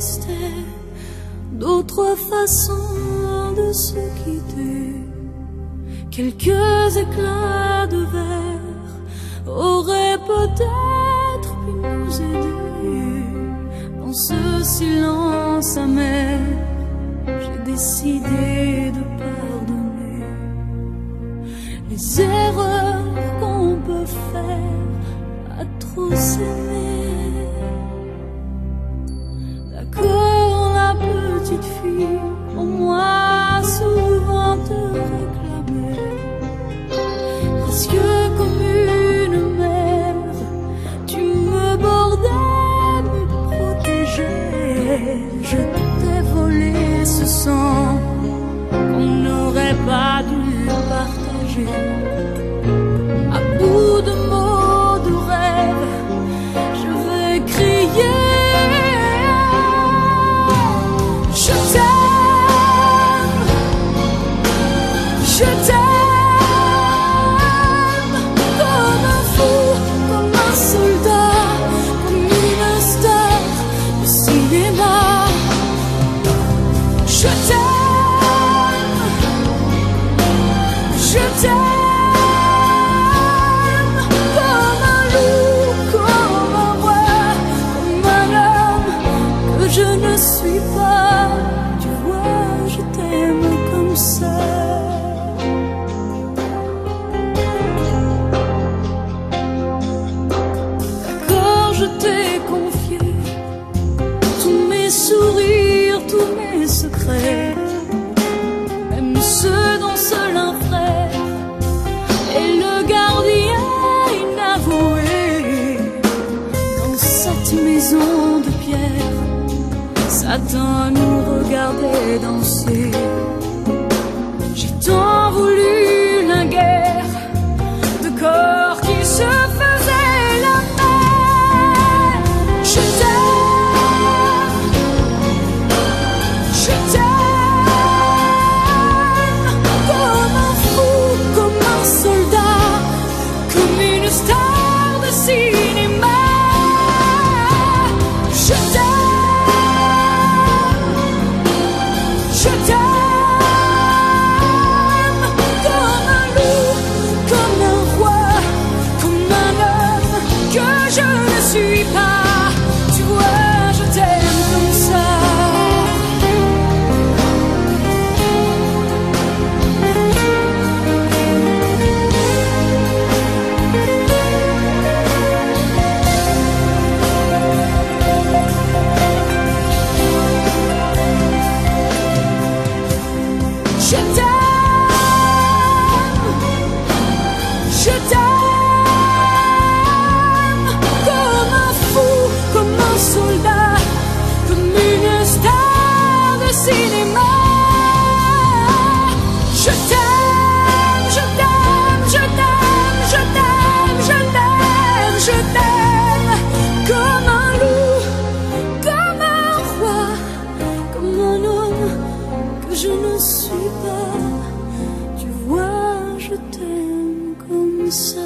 existait d'autres façons de se quitter. Quelques éclats de verre auraient peut-être pu nous aider. Dans ce silence amer, j'ai décidé de pardonner les erreurs qu'on peut faire à trop s'aimer. D'accord, la petite fille, pour moi souvent te réclamait, précieux comme une mère, tu me bordais, me protégeais. Je t'ai volé ce sang qu'on n'aurait pas dû partager. À bout de mots, de rêves, je vais crier. Je t'aime, je t'aime, comme un fou, comme un soldat, comme une star de cinéma. Je t'aime, je t'aime, comme un loup, comme un roi, comme un homme que je ne suis pas. Tu vois, je t'aime comme ça. D'accord, je t'ai confié tous mes sourires, tous mes secrets, même ceux dont seul un frère est le gardien inavoué. Dans cette maison de pierre, Satan nous regardait danser. J'ai tant voulu la guerre de corps qui se faisaient la paix. Je t'aime, je t'aime, comme un fou, comme un soldat, comme une star de cinéma. Je t'aime, je t'aime, comme un loup, comme un roi, comme un homme que je ne suis pas. Tu vois, je t'aime comme ça. Je t'aime, je t'aime, comme un fou, comme un soldat, comme une star de cinéma. Je t'aime, je t'aime, je t'aime, je t'aime, je t'aime, je t'aime, comme un loup, comme un roi, comme un homme que je ne suis pas. Tu vois, je t'aime comme ça.